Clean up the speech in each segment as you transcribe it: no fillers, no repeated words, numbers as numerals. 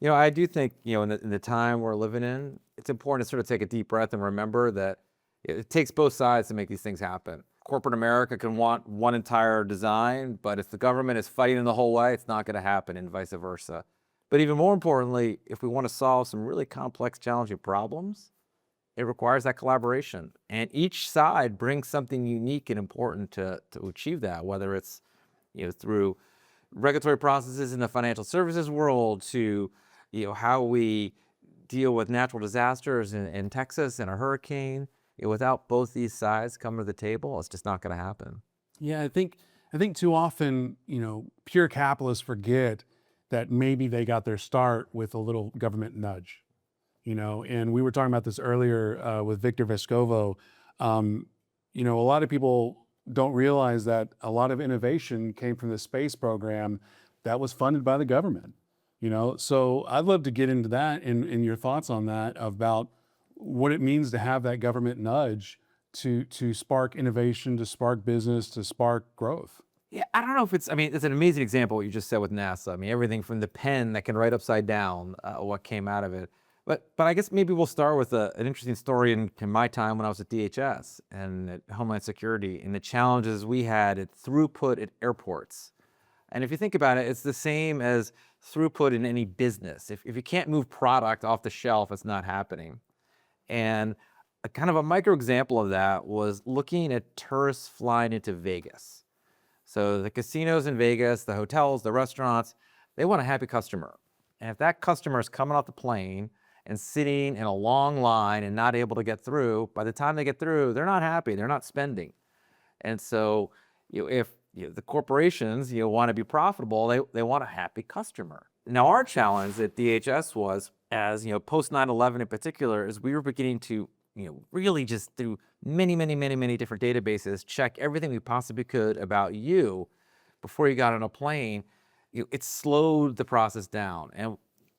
I do think, in the time we're living in, it's important to sort of take a deep breath and remember that it takes both sides to make these things happen. Corporate America can want one entire design, but if the government is fighting in the whole way, it's not going to happen, and vice versa. But even more importantly, if we want to solve some really complex, challenging problems, it requires that collaboration. And each side brings something unique and important to achieve that, whether it's through regulatory processes in the financial services world to how we deal with natural disasters in Texas and a hurricane. Without both these sides coming to the table, it's just not going to happen. Yeah, I think too often, pure capitalists forget that maybe they got their start with a little government nudge. And we were talking about this earlier with Victor Vescovo. A lot of people don't realize that a lot of innovation came from the space program that was funded by the government. So I'd love to get into that and your thoughts on that about what it means to have that government nudge to spark innovation, to spark business, to spark growth. Yeah, I don't know if it's an amazing example what you just said with NASA. I mean, everything from the pen that can write upside down, what came out of it. But I guess maybe we'll start with an interesting story in my time when I was at DHS and at Homeland Security and the challenges we had at throughput at airports. And if you think about it, it's the same as throughput in any business. If you can't move product off the shelf, it's not happening. And a kind of a micro example of that was looking at tourists flying into Vegas. So the casinos in Vegas, the hotels, the restaurants, they want a happy customer. And if that customer is coming off the plane and sitting in a long line and not able to get through, by the time they get through, they're not happy, they're not spending. And so if the corporations want to be profitable, they want a happy customer. Now our challenge at DHS was, as post 9/11 in particular, is we were beginning to really just through many, many, many, many different databases, check everything we possibly could about you before you got on a plane. It slowed the process down. And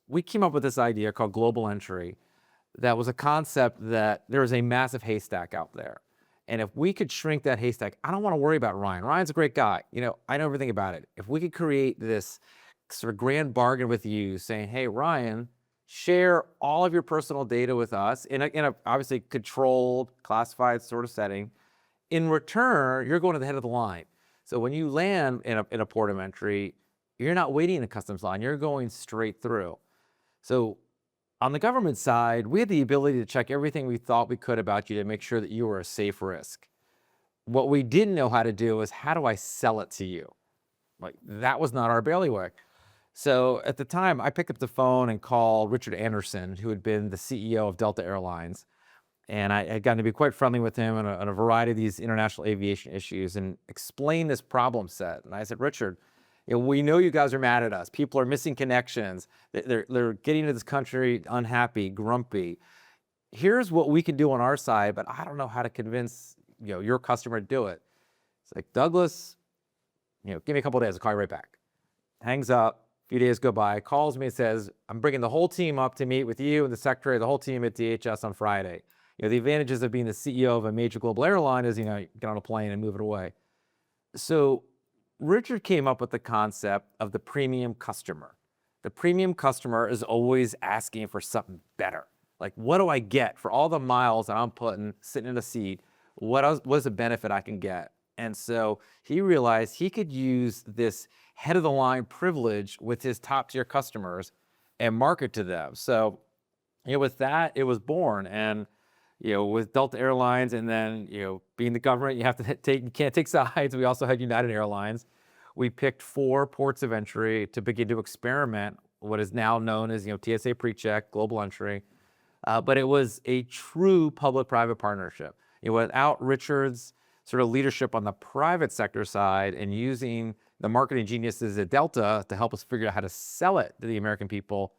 we came up with this idea called global entry that was a concept that there is a massive haystack out there. And if we could shrink that haystack, I don't want to worry about Ryan. Ryan's a great guy. I know everything about it. If we could create this sort of grand bargain with you saying, hey, Ryan, share all of your personal data with us in a obviously controlled, classified sort of setting. In return, you're going to the head of the line. So when you land in a port of entry, you're not waiting in the customs line. You're going straight through. So on the government side, we had the ability to check everything we thought we could about you to make sure that you were a safe risk. What we didn't know how to do is, how do I sell it to you? Like, that was not our bailiwick. So at the time, I picked up the phone and called Richard Anderson, who had been the CEO of Delta Airlines. And I had gotten to be quite friendly with him on a variety of these international aviation issues and explain this problem set. And I said, Richard, we know you guys are mad at us. People are missing connections. They're getting into this country unhappy, grumpy. Here's what we can do on our side, but I don't know how to convince your customer to do it. It's like, Douglas, give me a couple of days. I'll call you right back. Hangs up. A few days go by. Calls me and says, I'm bringing the whole team up to meet with you and the secretary, the whole team at DHS on Friday. The advantages of being the CEO of a major global airline is, you get on a plane and move it away. So Richard came up with the concept of the premium customer. The premium customer is always asking for something better. Like, what do I get for all the miles that I'm putting sitting in a seat? What is the benefit I can get? And so he realized he could use this head of the line privilege with his top tier customers and market to them. So, with that, it was born. And with Delta Airlines and then, being the government, you can't take sides. We also had United Airlines. We picked 4 ports of entry to begin to experiment what is now known as, TSA PreCheck, global entry. But it was a true public-private partnership. Without Richard's sort of leadership on the private sector side and using the marketing geniuses at Delta to help us figure out how to sell it to the American people,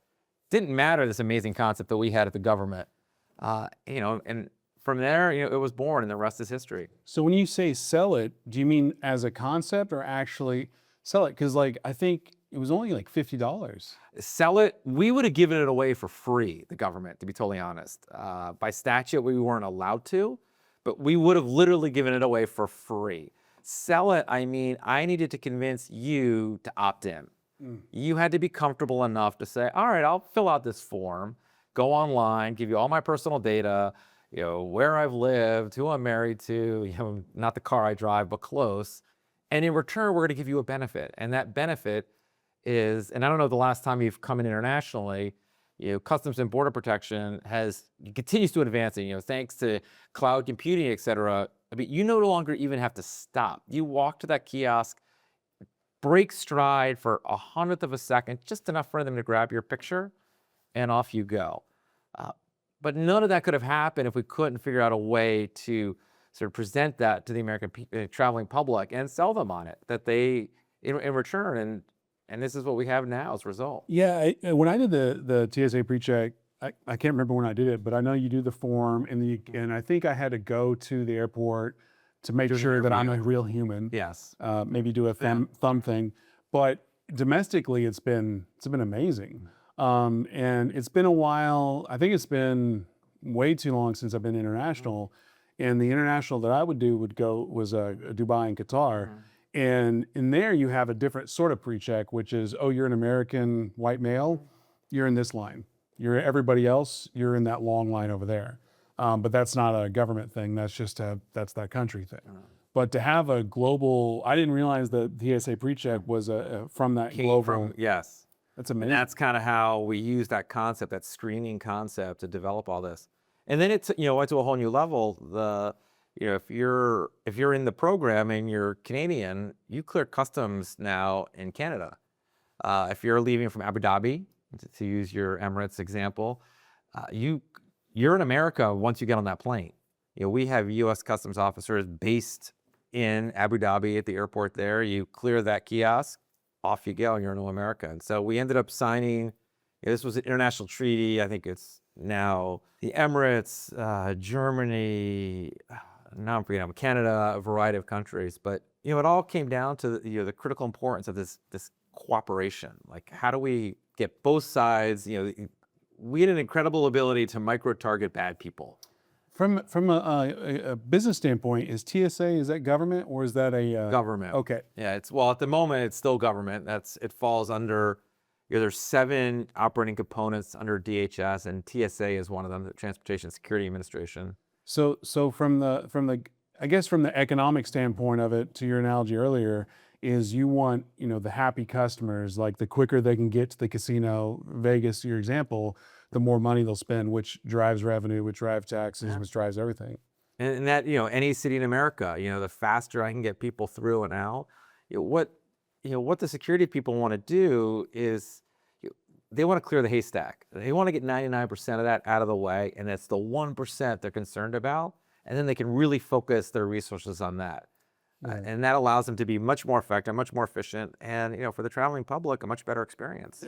didn't matter this amazing concept that we had at the government. And from there, it was born, and the rest is history. So when you say sell it, do you mean as a concept or actually sell it? Because I think it was only like $50. Sell it, we would have given it away for free, the government, to be totally honest. By statute, we weren't allowed to, but we would have literally given it away for free. Sell it, I mean, I needed to convince you to opt in. you had to be comfortable enough to say, all right, I'll fill out this form, go online, give you all my personal data, where I've lived, who I'm married to, not the car I drive, but close. And in return, we're going to give you a benefit. And that benefit is, and I don't know the last time you've come in internationally, Customs and Border Protection continues to advance, thanks to cloud computing, et cetera. I mean, you no longer even have to stop. You walk to that kiosk, break stride for 1/100 of a second, just enough for them to grab your picture, and off you go. But none of that could have happened if we couldn't figure out a way to sort of present that to the American traveling public and sell them on it, that they, in return, and this is what we have now as a result. Yeah, when I did the TSA PreCheck, I can't remember when I did it, but I know you do the form, and I think I had to go to the airport to make sure that I'm a real human. Yes. Maybe do a thumb thing, but domestically it's been amazing, and it's been a while. I think it's been way too long since I've been international, and the international that I would do was Dubai and Qatar. And in there, you have a different sort of pre-check, which is, oh, you're an American white male, you're in this line. You're everybody else, you're in that long line over there. But that's not a government thing. That's just that's that country thing. But to have a global, I didn't realize that TSA PreCheck was from that global. Yes. That's amazing. And that's kind of how we use that concept, that screening concept, to develop all this. And then it's went to a whole new level. If you're in the program and you're Canadian, you clear customs now in Canada. If you're leaving from Abu Dhabi, to use your Emirates example, you're in America once you get on that plane. We have U.S. customs officers based in Abu Dhabi at the airport there. You clear that kiosk, off you go, and you're in America. And so we ended up signing, this was an international treaty. I think it's now the Emirates, Germany, now I'm forgetting, Canada, a variety of countries. But it all came down to the critical importance of this cooperation. Like, how do we get both sides? We had an incredible ability to micro-target bad people. From a business standpoint, is TSA, is that government or is that a government? Okay. Yeah, at the moment it's still government. It falls under. There's 7 operating components under DHS, and TSA is one of them, the Transportation Security Administration. So from the I guess from the economic standpoint of it, to your analogy earlier, is you want the happy customers. Like, the quicker they can get to the casino, Vegas, your example, the more money they'll spend, which drives revenue, which drives taxes, which drives everything. And that any city in America, the faster I can get people through and out. What the security people want to do is they want to clear the haystack. They want to get 99% of that out of the way, and it's the 1% they're concerned about, and then they can really focus their resources on that. And that allows them to be much more effective, much more efficient, and for the traveling public, a much better experience.